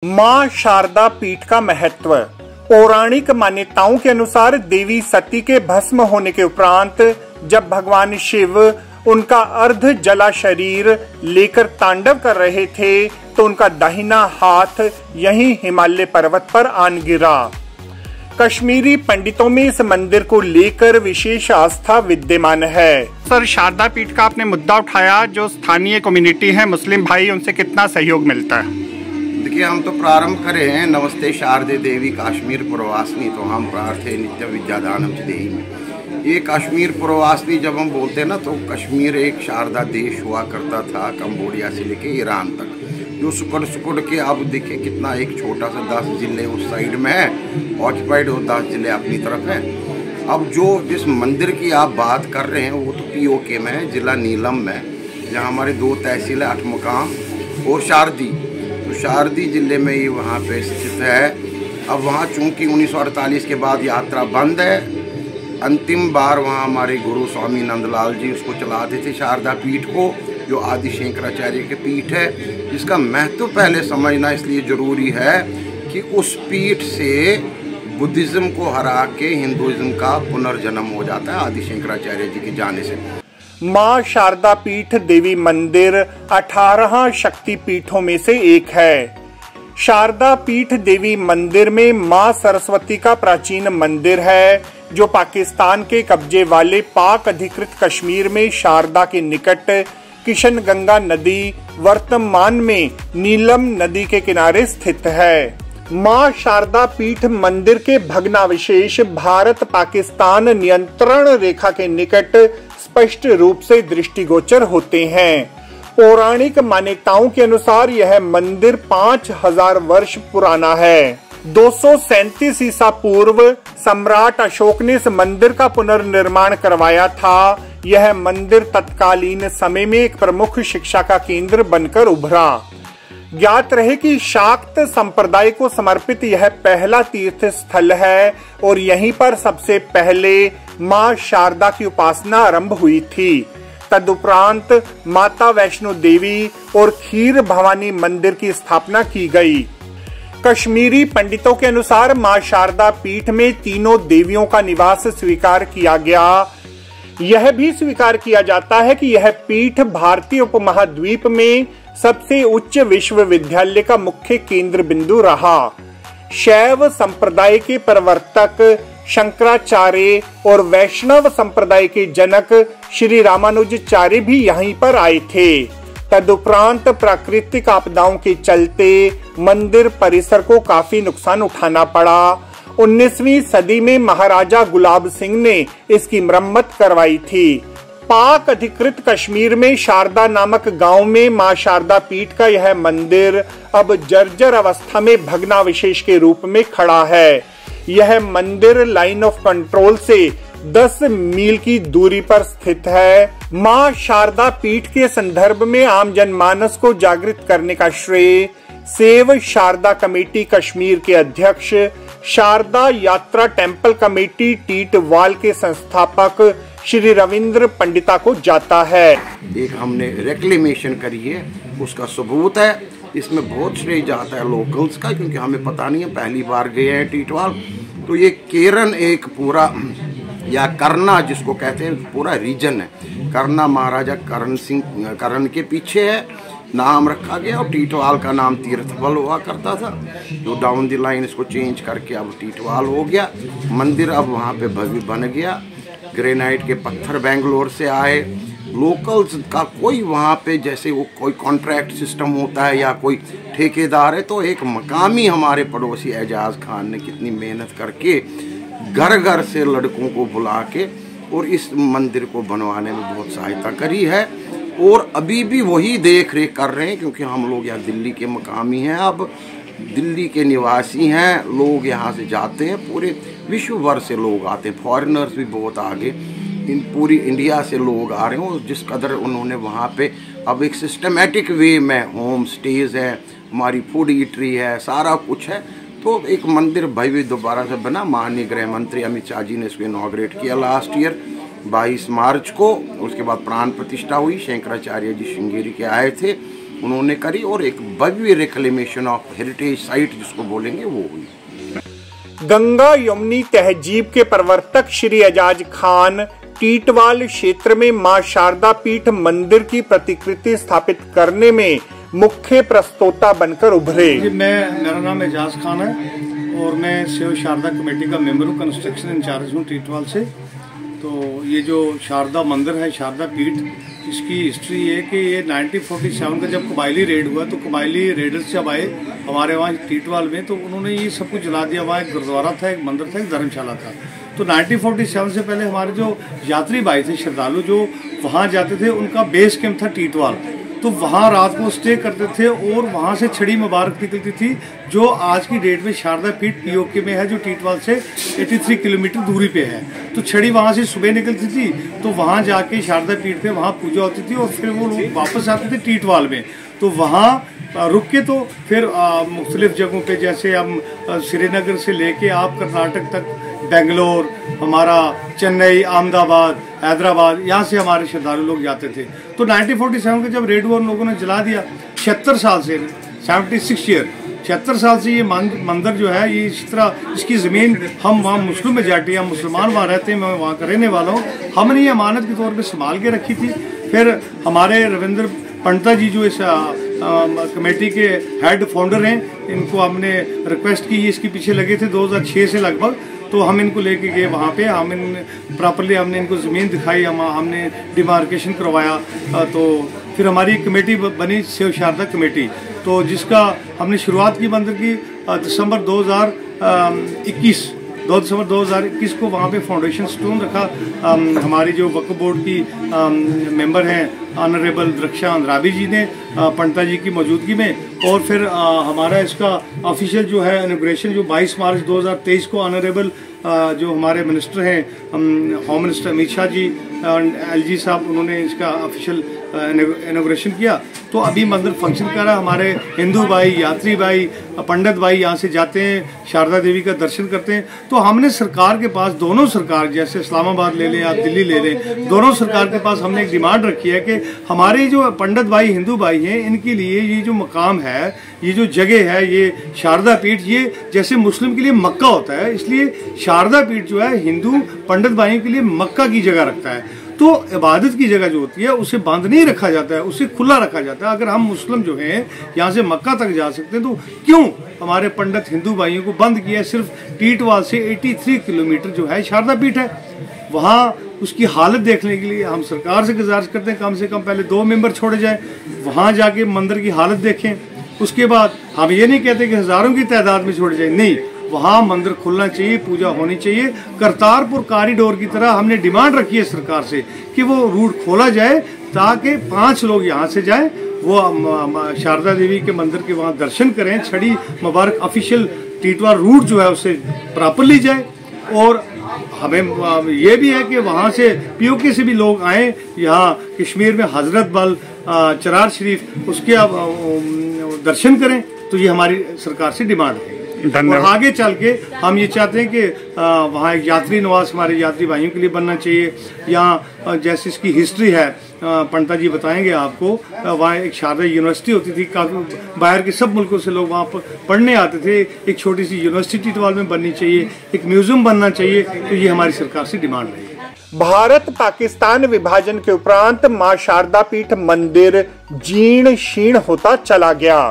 मां शारदा पीठ का महत्व। पौराणिक मान्यताओं के अनुसार देवी सती के भस्म होने के उपरांत जब भगवान शिव उनका अर्ध जला शरीर लेकर तांडव कर रहे थे तो उनका दाहिना हाथ यहीं हिमालय पर्वत पर आन गिरा। कश्मीरी पंडितों में इस मंदिर को लेकर विशेष आस्था विद्यमान है। सर, शारदा पीठ का आपने मुद्दा उठाया, जो स्थानीय कम्युनिटी है मुस्लिम भाई, उनसे कितना सहयोग मिलता है? देखिए, हम तो प्रारंभ करे हैं नमस्ते शारदे देवी काश्मीर प्रवासनी, तो हम प्रार्थे नित्य विद्यादानम च देही में। ये काश्मीर प्रवासनी जब हम बोलते हैं ना, तो कश्मीर एक शारदा देश हुआ करता था, कंबोडिया से लेके ईरान तक, जो सुकड़ के अब देखिए कितना एक छोटा सा 10 जिले उस साइड में है ऑक्यूपाइड और 10 जिले अपनी तरफ है। अब जो जिस मंदिर की आप बात कर रहे हैं वो तो POK में है, जिला नीलम में, जहाँ हमारे 2 तहसील है, 8 मुकाम और शारदी। तो शारदी जिले में ही वहाँ पे स्थित है। अब वहाँ चूँकि 1948 के बाद यात्रा बंद है, अंतिम बार वहाँ हमारे गुरु स्वामी नंदलाल जी उसको चलाते थे, शारदा पीठ को, जो आदि शंकराचार्य के पीठ है, जिसका महत्व पहले समझना इसलिए ज़रूरी है कि उस पीठ से बुद्धिज़्म को हरा के हिंदुज़्म का पुनर्जन्म हो जाता है आदि शंकराचार्य जी के जाने से। मां शारदा पीठ देवी मंदिर 18 शक्ति पीठों में से एक है। शारदा पीठ देवी मंदिर में मां सरस्वती का प्राचीन मंदिर है, जो पाकिस्तान के कब्जे वाले पाक अधिकृत कश्मीर में शारदा के निकट किशन गंगा नदी, वर्तमान में नीलम नदी के किनारे स्थित है। मां शारदा पीठ मंदिर के भग्नावशेष भारत पाकिस्तान नियंत्रण रेखा के निकट स्पष्ट रूप से दृष्टिगोचर होते हैं। पौराणिक मान्यताओं के अनुसार यह मंदिर 5000 वर्ष पुराना है। 237 ईसा पूर्व सम्राट अशोक ने इस मंदिर का पुनर्निर्माण करवाया था। यह मंदिर तत्कालीन समय में एक प्रमुख शिक्षा का केंद्र बनकर उभरा। ज्ञात रहे कि शाक्त संप्रदाय को समर्पित यह पहला तीर्थ स्थल है और यहीं पर सबसे पहले मां शारदा की उपासना आरंभ हुई थी। तदुपरांत माता वैष्णो देवी और खीर भवानी मंदिर की स्थापना की गई। कश्मीरी पंडितों के अनुसार मां शारदा पीठ में तीनों देवियों का निवास स्वीकार किया गया। यह भी स्वीकार किया जाता है कि यह पीठ भारतीय उपमहाद्वीप में सबसे उच्च विश्वविद्यालय का मुख्य केंद्र बिंदु रहा। शैव संप्रदाय के प्रवर्तक शंकराचार्य और वैष्णव संप्रदाय के जनक श्री रामानुजाचार्य भी यहीं पर आए थे। तदुपरांत प्राकृतिक आपदाओं के चलते मंदिर परिसर को काफी नुकसान उठाना पड़ा। 19वीं सदी में महाराजा गुलाब सिंह ने इसकी मरम्मत करवाई थी। पाक अधिकृत कश्मीर में शारदा नामक गांव में मां शारदा पीठ का यह मंदिर अब जर्जर अवस्था में भग्नावशेष के रूप में खड़ा है। यह मंदिर लाइन ऑफ कंट्रोल से 10 मील की दूरी पर स्थित है। मां शारदा पीठ के संदर्भ में आम जनमानस को जागृत करने का श्रेय सेव शारदा कमेटी कश्मीर के अध्यक्ष, शारदा यात्रा टेम्पल कमेटी टीटवाल के संस्थापक श्री रविंद्र पंडिता को जाता है। एक हमने रेक्लेमेशन करी है, उसका सबूत है। इसमें बहुत श्रेय जाता है लोकल्स का, क्योंकि हमें पता नहीं है, पहली बार गए हैं टीटवाल। तो ये केरन एक पूरा, या करना जिसको कहते हैं, पूरा रीजन है। करना महाराजा करण के पीछे है, नाम रखा गया, और टीटवाल का नाम तीर्थबल हुआ करता था, जो डाउन द लाइन इसको चेंज करके अब टीटवाल हो गया। मंदिर अब वहाँ पे भव्य बन गया। ग्रेनाइट के पत्थर बेंगलोर से आए। लोकल्स का कोई वहाँ पे जैसे वो कोई कॉन्ट्रैक्ट सिस्टम होता है या कोई ठेकेदार है, तो एक मकामी हमारे पड़ोसी एजाज खान ने कितनी मेहनत करके घर घर से लड़कों को बुला के और इस मंदिर को बनवाने में बहुत सहायता करी है। और अभी भी वही देख रेख कर रहे हैं, क्योंकि हम लोग यहाँ दिल्ली के मकामी हैं, अब दिल्ली के निवासी हैं। लोग यहाँ से जाते हैं, पूरे विश्व भर से लोग आते हैं, फॉरेनर्स भी बहुत आगे, पूरी इंडिया से लोग आ रहे हैं। जिस कदर उन्होंने वहाँ पे अब एक सिस्टमेटिक वे में होम स्टेज है, हमारी फूड ईटरी है, सारा कुछ है। तो एक मंदिर भव्य दोबारा से बना। माननीय गृह मंत्री अमित शाह जी ने इसको इनॉग्रेट किया लास्ट ईयर 22 मार्च को। उसके बाद प्राण प्रतिष्ठा हुई, शंकराचार्य जी श्रृंगेरी के आए थे उन्होंने करी और एक भव्य रिक्लेमेशन ऑफ हेरिटेज साइट जिसको बोलेंगे वो हुई। गंगा यमुनी तहजीब के प्रवर्तक श्री एजाज खान टीटवाल क्षेत्र में मां शारदा पीठ मंदिर की प्रतिकृति स्थापित करने में मुख्य प्रस्तोता बनकर उभरे। मेरा नाम एजाज खान है और मैं सेव शारदा कमेटी का मेंबर हूँ, कंस्ट्रक्शन इंचार्ज हूँ टीटवाल से। तो ये जो शारदा मंदिर है, शारदा पीठ, इसकी हिस्ट्री ये कि ये 1947 का जब कबायली रेड हुआ तो कबायली रेडर्स जब आए हमारे वहाँ टीटवाल में तो उन्होंने ये सब कुछ जला दिया। वहाँ एक गुरुद्वारा था, एक मंदिर था, एक धर्मशाला था। तो 1947 से पहले हमारे जो यात्री भाई थे, श्रद्धालु जो वहाँ जाते थे, उनका बेस कैंप था टीटवाल। तो वहाँ रात को स्टे करते थे और वहाँ से छड़ी मुबारक निकलती थी जो आज की डेट में शारदा पीठ पीओके में है, जो टीटवाल से 83 किलोमीटर दूरी पे है। तो छड़ी वहाँ से सुबह निकलती थी तो वहाँ जाके शारदा पीठ पे वहाँ पूजा होती थी और फिर वो लोग वापस आते थे टीटवाल में। तो वहाँ रुक के तो फिर मुख्तलिफ जगहों पे, जैसे हम श्रीनगर से लेके आप कर्नाटक तक, बेंगलोर, हमारा चेन्नई, अहमदाबाद, हैदराबाद, यहाँ से हमारे श्रद्धालु लोग जाते थे। तो 1947 का जब रेड हुआ उन लोगों ने जला दिया। 76 साल से 76 ईयर 76 साल से ये मंदिर जो है, ये इस तरह इसकी ज़मीन हम वहाँ मुस्लिम मेजॉरिटी, हम मुसलमान वहाँ रहते हैं, मैं वहाँ का रहने वाला हूँ, हमने ये अमानत के तौर पे संभाल के रखी थी। फिर हमारे रविंद्र पंडिता जी जो इस कमेटी के हेड फाउंडर हैं, इनको हमने रिक्वेस्ट की, इसके पीछे लगे थे 2006 से लगभग। तो हम इनको लेके गए वहाँ पे, हम प्रॉपरली हमने इनको ज़मीन दिखाई, हमने डिमार्केशन करवाया। तो फिर हमारी एक कमेटी बनी सेव शारदा कमेटी, तो जिसका हमने शुरुआत की मंदिर की दिसंबर 2021 को वहाँ पे फाउंडेशन स्टोन रखा। हमारी जो वक्फ बोर्ड की मेंबर हैं ऑनरेबल रक्षा अंद्राबी जी ने पंडिता जी की मौजूदगी में, और फिर हमारा इसका ऑफिशियल जो है इनॉग्रेशन जो 22 मार्च 2023 को ऑनरेबल जो हमारे मिनिस्टर हैं, home minister Amit Shah ji, LG साहब, उन्होंने इसका ऑफिशियल इनॉग्रेशन किया। तो अभी मंदिर फंक्शन कर रहा है। हमारे हिंदू भाई, यात्री भाई, पंडित भाई यहाँ से जाते हैं, शारदा देवी का दर्शन करते हैं। तो हमने सरकार के पास, दोनों सरकार, जैसे इस्लामाबाद ले लें, आप दिल्ली ले लें, दोनों सरकार के पास हमने एक डिमांड रखी है कि हमारे जो पंडित भाई, हिंदू भाई हैं, इनके लिए ये जो मकाम है, ये जो जगह है, ये शारदा पीठ, ये जैसे मुस्लिम के लिए मक्का होता है, इसलिए शारदा पीठ जो है हिंदू पंडित भाइयों के लिए मक्का की जगह रखता है। तो इबादत की जगह जो होती है उसे बंद नहीं रखा जाता है, उसे खुला रखा जाता है। अगर हम मुस्लिम जो हैं यहाँ से मक्का तक जा सकते हैं, तो क्यों हमारे पंडित हिंदू भाइयों को बंद किया है? सिर्फ टीटवाल से 83 किलोमीटर जो है शारदा पीठ है, वहाँ उसकी हालत देखने के लिए हम सरकार से गुजारिश करते हैं कम से कम पहले 2 मेंबर छोड़े जाए, वहाँ जाके मंदिर की हालत देखें। उसके बाद हम ये नहीं कहते कि हज़ारों की तादाद में छोड़े जाए, नहीं, वहाँ मंदिर खुलना चाहिए, पूजा होनी चाहिए। करतारपुर कॉरिडोर की तरह हमने डिमांड रखी है सरकार से कि वो रूट खोला जाए ताकि 5 लोग यहाँ से जाएं, वो शारदा देवी के मंदिर के वहाँ दर्शन करें, छड़ी मुबारक ऑफिशियल टीटवाल रूट जो है उससे प्रॉपरली जाए। और हमें ये भी है कि वहाँ से पीओके से भी लोग आए यहाँ कश्मीर में हजरत बल, चरार शरीफ, उसके दर्शन करें। तो ये हमारी सरकार से डिमांड है। और आगे चल के हम ये चाहते हैं कि वहाँ एक यात्री निवास हमारे यात्री भाइयों के लिए बनना चाहिए। यहाँ जैसे इसकी हिस्ट्री है, पंडिता जी बताएंगे आपको, वहाँ एक शारदा यूनिवर्सिटी होती थी, काफ़ी बाहर के सब मुल्कों से लोग वहाँ पर पढ़ने आते थे। एक छोटी सी यूनिवर्सिटी टीटवाल में बननी चाहिए, एक म्यूजियम बनना चाहिए। तो ये हमारी सरकार से डिमांड है। भारत पाकिस्तान विभाजन के उपरांत मां शारदा पीठ मंदिर जीर्ण शीर्ण होता चला गया।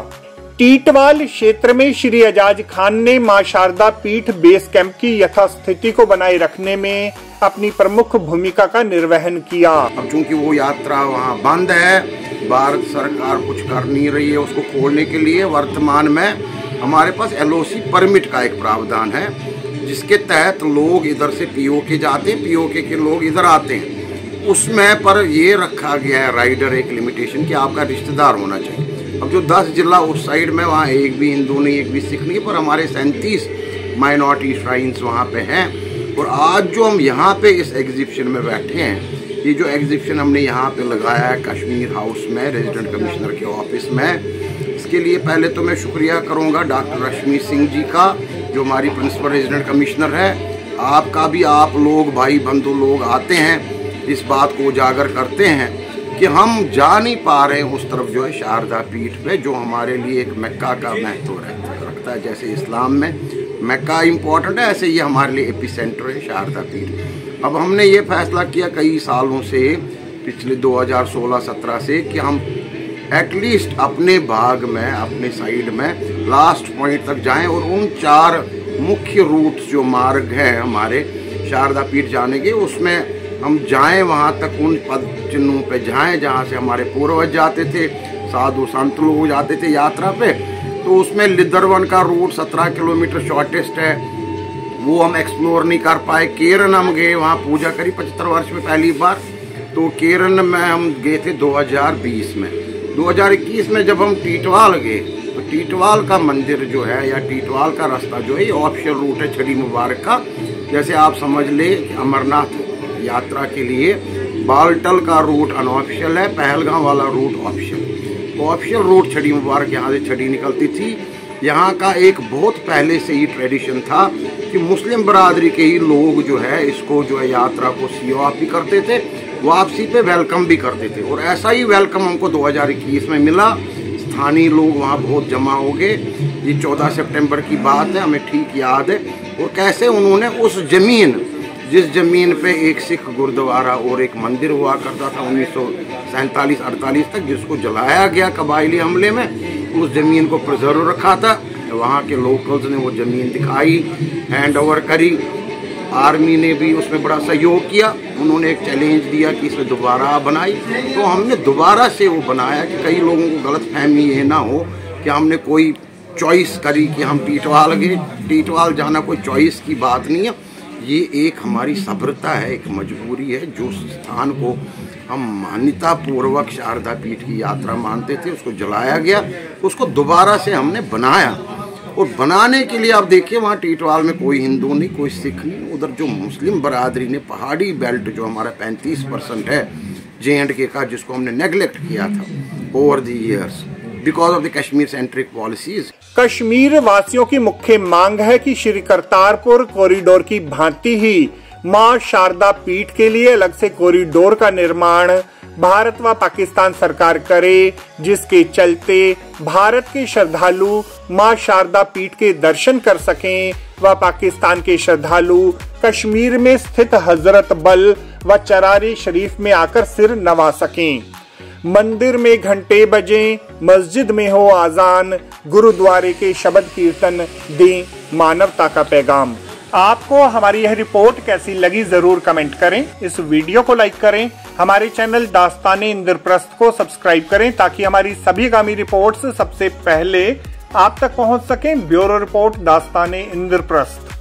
टीटवाल क्षेत्र में श्री एजाज खान ने मां शारदा पीठ बेस कैंप की यथास्थिति को बनाए रखने में अपनी प्रमुख भूमिका का निर्वहन किया। अब चूंकि वो यात्रा वहाँ बंद है, भारत सरकार कुछ कर नहीं रही है उसको खोलने के लिए, वर्तमान में हमारे पास LOC परमिट का एक प्रावधान है जिसके तहत लोग इधर से पीओके जाते हैं, पीओके के लोग इधर आते हैं। उसमें पर ये रखा गया है राइडर एक लिमिटेशन कि आपका रिश्तेदार होना चाहिए। अब जो 10 जिला उस साइड में, वहाँ एक भी हिंदू नहीं, एक भी सिख नहीं, पर हमारे 37 माइनॉरिटी श्राइन्स वहाँ पे हैं। और आज जो हम यहाँ पे इस एग्जीबिशन में बैठे हैं, ये जो एग्जीबिशन हमने यहाँ पे लगाया है कश्मीर हाउस में, रेजिडेंट कमिश्नर के ऑफिस में, इसके लिए पहले तो मैं शुक्रिया करूँगा डॉक्टर रश्मि सिंह जी का, जो हमारी प्रिंसिपल रेजिडेंट कमिश्नर है। आपका भी, आप लोग भाई बंधु लोग आते हैं, इस बात को उजागर करते हैं कि हम जा नहीं पा रहे हैं उस तरफ जो है शारदा पीठ पे, जो हमारे लिए एक मक्का का महत्व रखता है। जैसे इस्लाम में मक्का इम्पोर्टेंट है, ऐसे ये हमारे लिए एपिसेंटर है शारदा पीठ। अब हमने ये फैसला किया कई सालों से, पिछले 2016-17 से, कि हम एटलीस्ट अपने भाग में, अपने साइड में लास्ट पॉइंट तक जाएं और उन 4 मुख्य रूट जो मार्ग हैं हमारे शारदा पीठ जाने के, उसमें हम जाएं वहाँ तक, उन पद चिन्हों पे जाएं जहाँ से हमारे पूर्वज जाते थे, साधु संत लोग जाते थे यात्रा पे। तो उसमें लिद्दरवन का रूट 17 किलोमीटर शॉर्टेस्ट है, वो हम एक्सप्लोर नहीं कर पाए। केरन हम गए, वहाँ पूजा करी 75 वर्ष में पहली बार। तो केरन में हम गए थे 2020 में। 2021 में जब हम टीटवाल गए, तो टीटवाल का मंदिर जो है या टीटवाल का रास्ता जो है ये ऑप्शनल रूट है छड़ी मुबारक का। जैसे आप समझ ले अमरनाथ यात्रा के लिए बालटल का रूट अनऑफिशियल है, पहलगाम वाला रूट ऑफिशियल। ऑफिशियल रूट छड़ी मुबारक यहाँ से छड़ी निकलती थी। यहाँ का एक बहुत पहले से ही ट्रेडिशन था कि मुस्लिम बरादरी के ही लोग जो है इसको जो है यात्रा को सीओ भी करते थे, वापसी पे वेलकम भी करते थे। और ऐसा ही वेलकम हमको 2021 में मिला। स्थानीय लोग वहाँ बहुत जमा हो गए। ये 14 सितंबर की बात है, हमें ठीक याद है। और कैसे उन्होंने उस जमीन, जिस जमीन पे एक सिख गुरुद्वारा और एक मंदिर हुआ करता था 1947-48 तक, जिसको जलाया गया कबायली हमले में, उस जमीन को प्रिजर्व रखा था। वहाँ के लोकल्स ने वो जमीन दिखाई, हैंड ओवर करी। आर्मी ने भी उसमें बड़ा सहयोग किया। उन्होंने एक चैलेंज दिया कि इसे दोबारा बनाई, तो हमने दोबारा से वो बनाया कि कई लोगों को गलत फहमी ये ना हो कि हमने कोई चॉइस करी कि हम टीटवाल गए। टीटवाल जाना कोई चॉइस की बात नहीं है, ये एक हमारी सभ्रता है, एक मजबूरी है। जो स्थान को हम मान्यता पूर्वक शारदा पीठ की यात्रा मानते थे, उसको जलाया गया, उसको दोबारा से हमने बनाया। और बनाने के लिए आप देखिए वहाँ टीटवाल में कोई हिंदू नहीं, कोई सिख नहीं। उधर जो मुस्लिम बरादरी ने पहाड़ी बेल्ट जो हमारा 35% है JNK का, जिसको हमने नेग्लेक्ट किया था over the years because of the Kashmir centric policies. Kashmir वासियों की मुख्य मांग है कि श्री करतारपुर कॉरिडोर की भांति ही मां शारदा पीठ के लिए अलग से कॉरिडोर का निर्माण भारत व पाकिस्तान सरकार करे, जिसके चलते भारत के श्रद्धालु मां शारदा पीठ के दर्शन कर सकें व पाकिस्तान के श्रद्धालु कश्मीर में स्थित हजरत बल व चरारी शरीफ में आकर सिर नवा सकें। मंदिर में घंटे बजें, मस्जिद में हो आजान, गुरुद्वारे के शब्द कीर्तन दें मानवता का पैगाम। आपको हमारी यह रिपोर्ट कैसी लगी जरूर कमेंट करें। इस वीडियो को लाइक करें। हमारे चैनल दास्ताने इंद्रप्रस्थ को सब्सक्राइब करें ताकि हमारी सभी आगामी रिपोर्ट्स सबसे पहले आप तक पहुंच सकें। ब्यूरो रिपोर्ट दास्ताने इंद्रप्रस्थ।